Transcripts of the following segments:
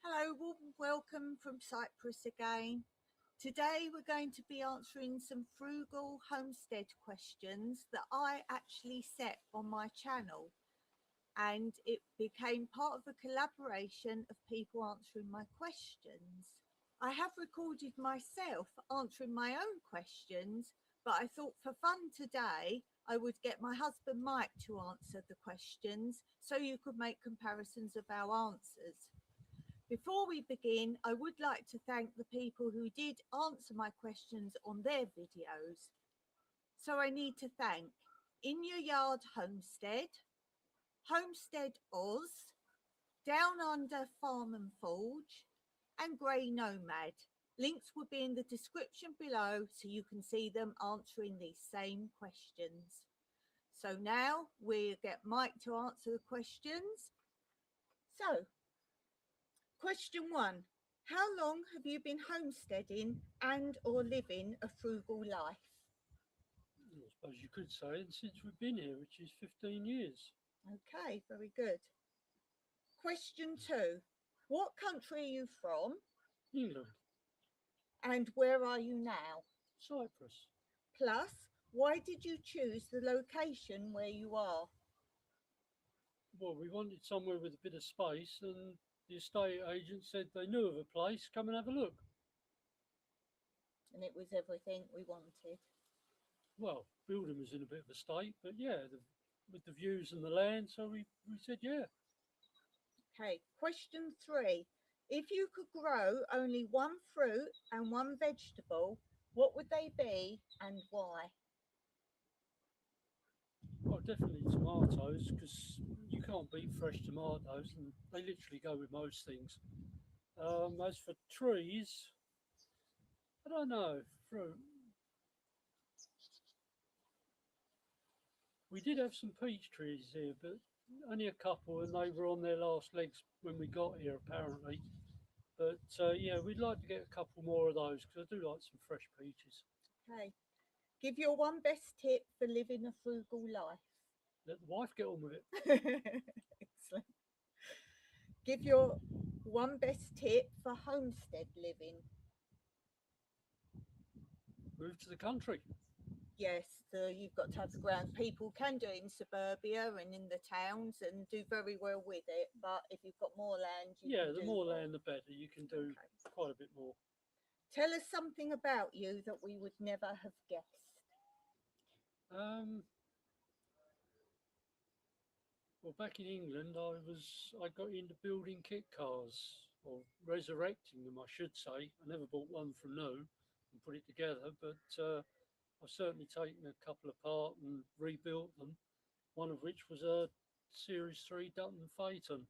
Hello, warm welcome from Cyprus again. Today we're going to be answering some frugal homestead questions that I actually set on my channel, and it became part of a collaboration of people answering my questions. I have recorded myself answering my own questions, but I thought for fun today I would get my husband Mike to answer the questions so you could make comparisons of our answers. Before we begin, I would like to thank the people who did answer my questions on their videos. So I need to thank In Your Yard Homestead, Homestead Oz, Down Under Farm and Forge, and Grey Nomad. Links will be in the description below so you can see them answering these same questions. So now we'll get Mike to answer the questions. So, question 1. How long have you been homesteading and or living a frugal life? I suppose you could say it since we've been here, which is 15 years. Okay, very good. Question 2. What country are you from England, and where are you now? Cyprus. Plus, why did you choose the location where you are? Well, we wanted somewhere with a bit of space, and the estate agent said they knew of a place. Come and have a look. And it was everything we wanted. Well, building was in a bit of a state, but yeah, with the views and the land, so we said yeah. Okay, question 3. If you could grow only one fruit and one vegetable, what would they be and why? Oh, definitely tomatoes, because you can't beat fresh tomatoes, and they literally go with most things. As for trees, I don't know, fruit. We did have some peach trees here, but only a couple, and they were on their last legs when we got here, apparently. But yeah, we'd like to get a couple more of those because I do like some fresh peaches. Okay, give your one best tip for living a frugal life. Let the wife get on with it. Excellent. Give your one best tip for homestead living. Move to the country. Yes, you've got to have the ground. People can do it in suburbia and in the towns and do very well with it. But if you've got more land, you Yeah, can the do more land, the better. You can do quite a bit more. Tell us something about you that we would never have guessed. Well, back in England, I got into building kit cars, or resurrecting them, I should say. I never bought one from new and put it together, but I've certainly taken a couple apart and rebuilt them. One of which was a Series 3 Dutton Phaeton,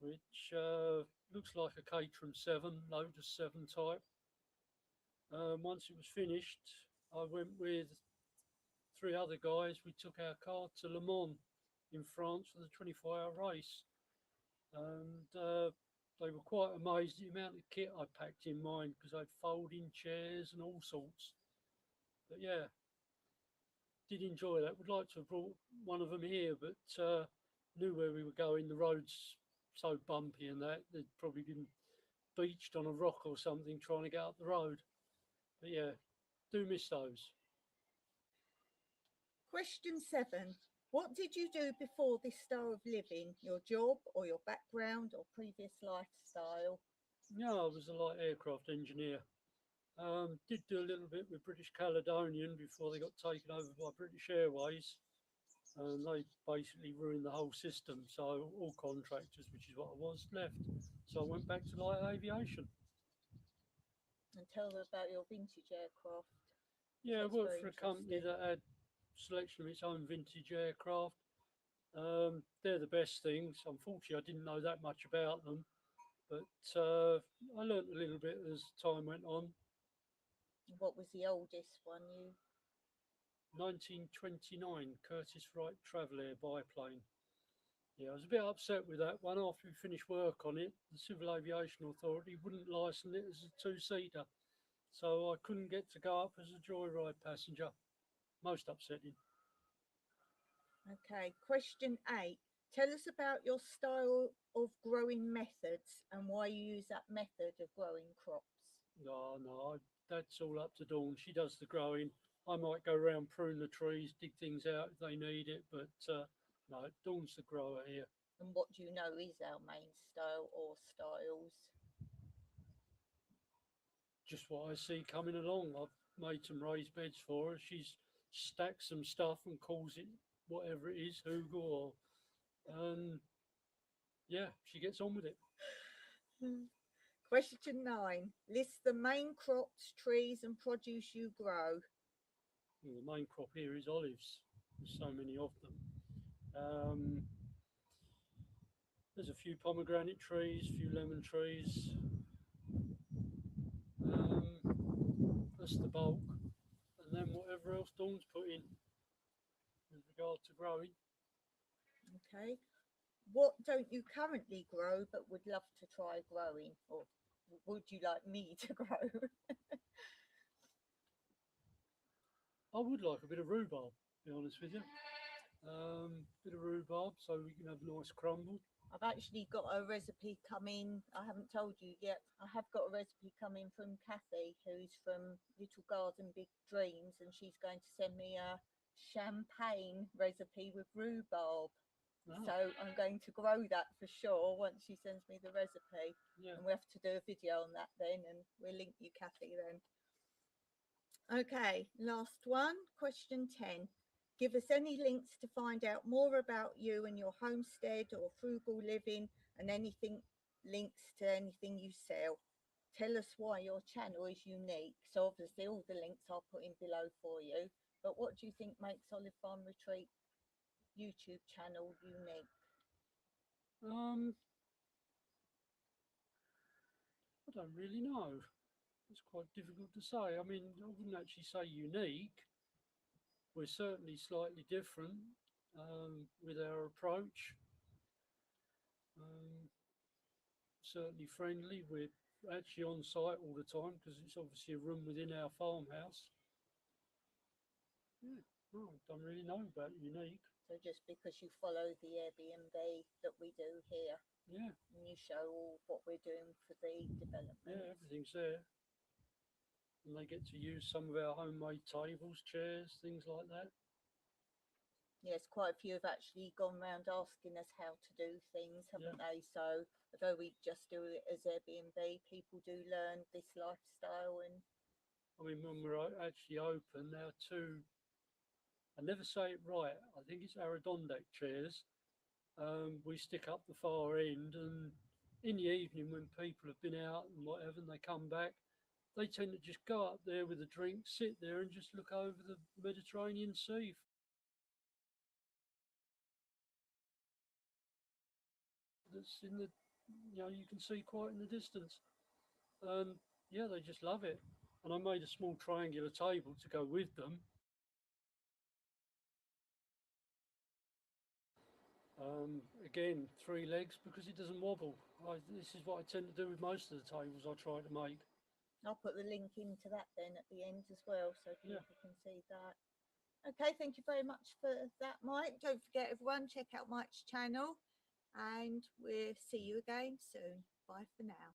which looks like a Caterham 7, Lotus 7 type. Once it was finished, I went with three other guys. We took our car to Le Mans in France for the 24-hour race, and they were quite amazed at the amount of kit I packed in mine because I'd folding chairs and all sorts. But yeah, did enjoy that. Would like to have brought one of them here, but knew where we were going. The road's so bumpy and that they'd probably been beached on a rock or something trying to get up the road. But yeah, do miss those. Question 7. What did you do before this style of living? Your job or your background or previous lifestyle? Yeah, I was a light aircraft engineer. Did do a little bit with British Caledonian before they got taken over by British Airways, and they basically ruined the whole system. So all contractors, which is what I was, left. So I went back to light aviation. And tell them about your vintage aircraft. Yeah, I That's worked very for a company interesting. that had selection of its own vintage aircraft. They're the best things. Unfortunately, I didn't know that much about them, but I learned a little bit as time went on. What was the oldest one you? 1929 Curtiss Wright Travel biplane. Yeah, I was a bit upset with that one. After we finished work on it, the Civil Aviation Authority wouldn't license it as a two-seater, so I couldn't get to go up as a joyride passenger. Most upsetting. Okay, question 8. Tell us about your style of growing methods and why you use that method of growing crops. No, no, that's all up to Dawn. She does the growing. I might go around prune the trees, dig things out if they need it, but no, Dawn's the grower here. And what do you know is our main style or styles? Just what I see coming along. I've made some raised beds for her. She's stacked some stuff and calls it whatever it is, hugel or yeah, she gets on with it. Question 9. List the main crops, trees, and produce you grow. Well, the main crop here is olives. There's so many of them. Um, there's a few pomegranate trees, a few lemon trees. That's the bulk. And then whatever else Dawn's put in with regard to growing. Okay. What don't you currently grow but would love to try growing? Or would you like me to grow? I would like a bit of rhubarb, to be honest with you. Bit of rhubarb so we can have a nice crumble. I've actually got a recipe coming. I haven't told you yet. I have got a recipe coming from Kathy, who's from Little Garden Big Dreams, and she's going to send me a champagne recipe with rhubarb. Oh, So I'm going to grow that for sure once she sends me the recipe. yeah. And we have to do a video on that then, and we'll link you, Kathy, then. Okay, last one. Question 10. Give us any links to find out more about you and your homestead or frugal living, and anything links to anything you sell. Tell us why your channel is unique. So obviously all the links I'll put in below for you. But what do you think makes Olive Farm Retreat YouTube channel unique? Um, I don't really know. It's quite difficult to say. I mean, I wouldn't actually say unique. We're certainly slightly different with our approach. Um, Certainly friendly. We're actually on site all the time because it's obviously a room within our farmhouse. Yeah, no, I don't really know about unique. So just because you follow the Airbnb that we do here, Yeah, and you show all what we're doing for the development. yeah, everything's there. And they get to use some of our homemade tables, chairs, things like that. Yes, quite a few have actually gone round asking us how to do things, haven't they? So although we just do it as Airbnb, people do learn this lifestyle. And I mean, when we're actually open, our two, I never say it right, I think it's Adirondack chairs. We stick up the far end, and in the evening, when people have been out and whatever, and they come back, they tend to just go up there with a drink, sit there, and just look over the Mediterranean Sea. That's in the, you can see quite in the distance. And yeah, they just love it. And I made a small triangular table to go with them. Again, 3 legs because it doesn't wobble. This is what I tend to do with most of the tables I try to make. I'll put the link into that then at the end as well, so people Yeah. can see that. Okay, thank you very much for that, Mike. Don't forget, everyone, check out Mike's channel, and we'll see you again soon. Bye for now.